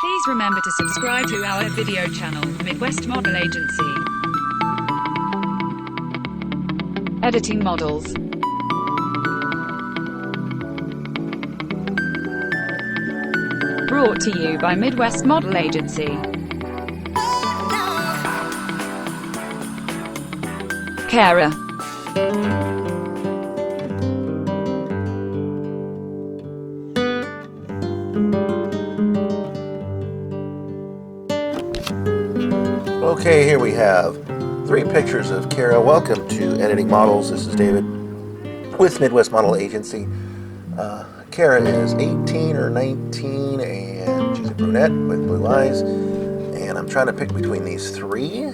Please remember to subscribe to our video channel, Midwest Model Agency. Editing models. Brought to you by Midwest Model Agency. Kara. Okay, here we have 3 pictures of Kara. Welcome to Editing Models. This is David with Midwest Model Agency. Kara is 18 or 19 and she's a brunette with blue eyes. And I'm trying to pick between these 3.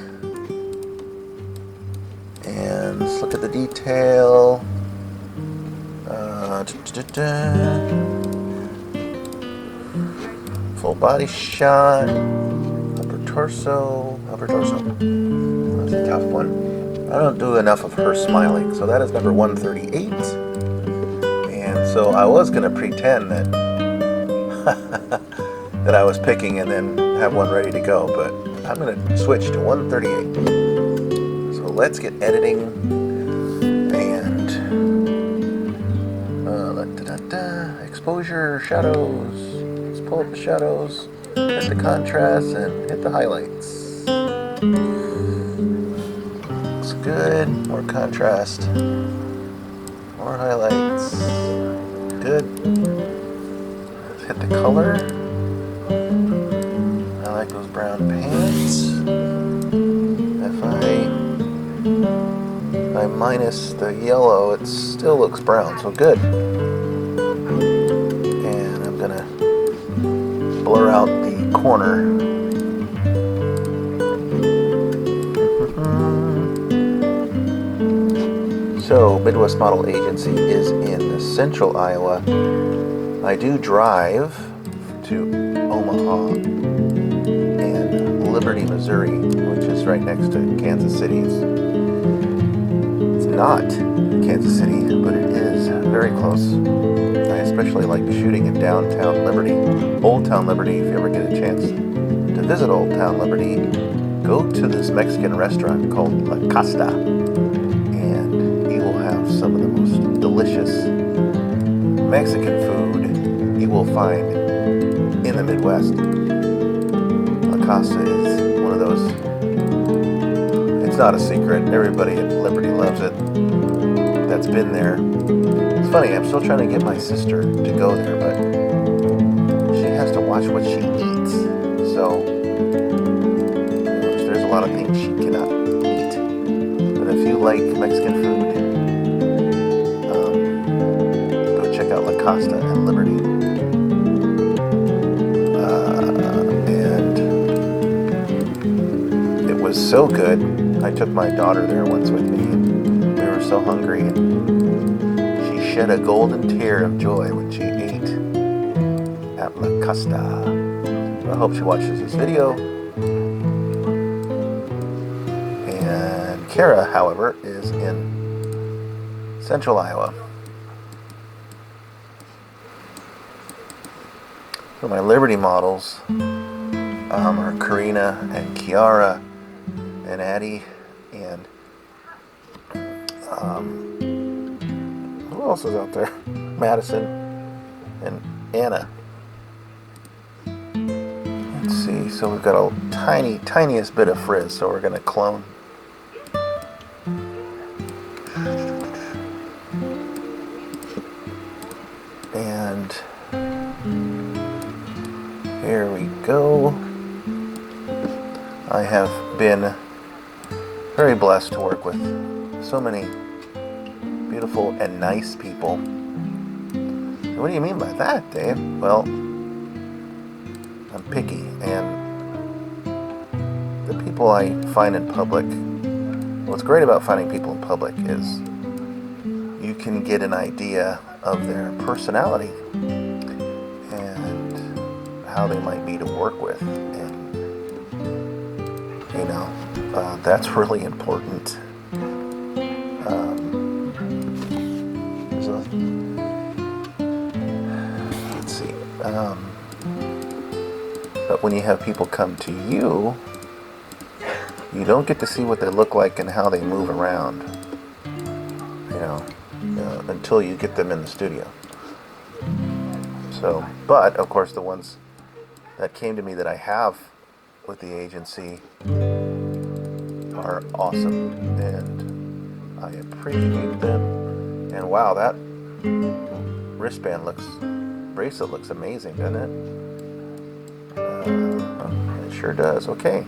And let's look at the detail. Full body shot. Upper torso. That's a tough one. I don't do enough of her smiling. So that is number 138. And so I was going to pretend that that I was picking and then have one ready to go. But I'm going to switch to 138. So let's get editing. And exposure, shadows. Let's pull up the shadows. Hit the contrast and hit the highlights. Looks good. More contrast. More highlights. Good. Let's hit the color. I like those brown pants. If I minus the yellow, it still looks brown, so good. And I'm gonna blur out the corner. So, Midwest Model Agency is in central Iowa. I do drive to Omaha and Liberty, Missouri, which is right next to Kansas City. It's not Kansas City, but it is very close. I especially like shooting in downtown Liberty, Old Town Liberty. If you ever get a chance to visit Old Town Liberty, go to this Mexican restaurant called La Costa, and you will have some of the most delicious Mexican food you will find in the Midwest. La Costa is one of those, it's not a secret, everybody at Liberty loves it that's been there. It's funny, I'm still trying to get my sister to go there, but she has to watch what she eats. So there's a lot of things she cannot eat. But if you like Mexican food, go check out La Costa at Liberty. And it was so good. I took my daughter there once with me, and we were so hungry, and shed a golden tear of joy when she ate at La Costa. I hope she watches this video. And Kara, however, is in central Iowa. So my Liberty models are Karina and Kiara and Addie and who else is out there? Madison and Anna. Let's see, so we've got a tiniest bit of frizz, so we're going to clone. And here we go. I have been very blessed to work with so many beautiful and nice people. What do you mean by that, Dave? Well, I'm picky, and the people I find in public, what's great about finding people in public is you can get an idea of their personality and how they might be to work with, and that's really important. But when you have people come to you, you don't get to see what they look like and how they move around, until you get them in the studio. So, but of course the ones that came to me that I have with the agency are awesome, and I appreciate them. And wow, that bracelet looks amazing, doesn't it? It sure does. Okay,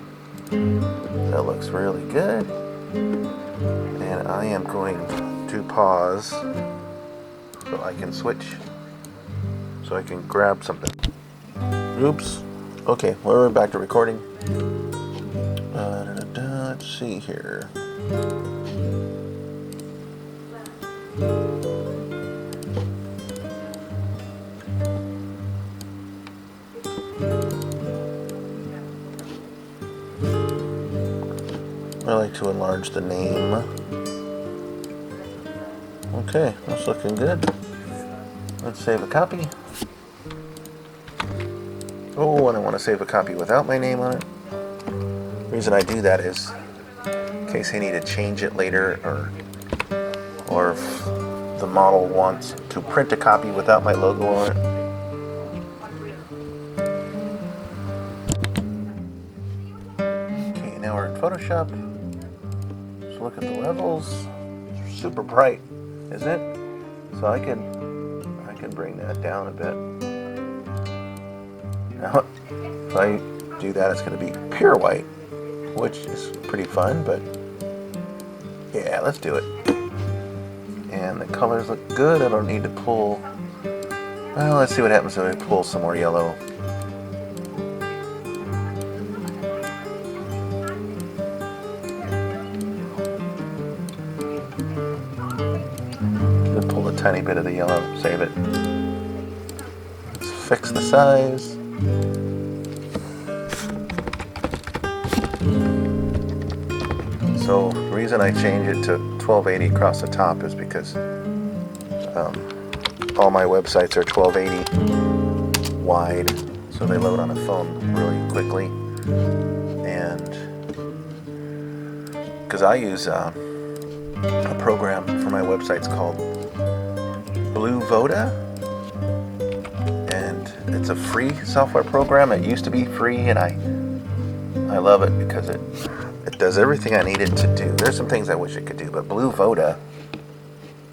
that looks really good. And I am going to pause so I can switch, so I can grab something. Oops. Okay, we're back to recording. Let's see here. I like to enlarge the name. Okay, that's looking good. Let's save a copy. Oh, and I want to save a copy without my name on it. The reason I do that is in case I need to change it later, or if the model wants to print a copy without my logo on it. Okay, now we're in Photoshop. Let's look at the levels. It's super bright, isn't it? So I can bring that down a bit. Now, if I do that, it's going to be pure white, which is pretty fun, but yeah, let's do it. And the colors look good. I don't need to pull. Well, let's see what happens if I pull some more yellow. Pull a tiny bit of the yellow, save it. Let's fix the size. So the reason I change it to 1280 across the top is because all my websites are 1280 wide, so they load on a phone really quickly. And because I use a program for my websites called Blue Voda, and it's a free software program. It used to be free, and I love it because it does everything I need it to do. There's some things I wish it could do, but Blue Voda,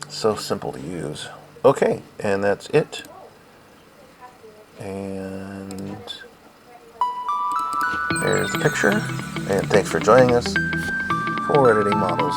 so simple to use. Okay, and that's it. And there's the picture. And thanks for joining us for editing models.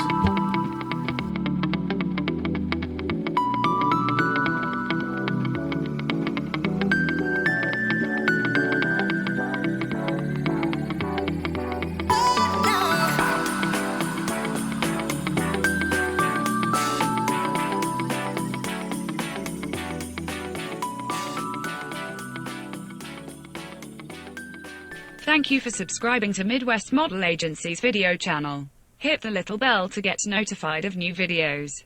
Thank you for subscribing to Midwest Model Agency's video channel. Hit the little bell to get notified of new videos.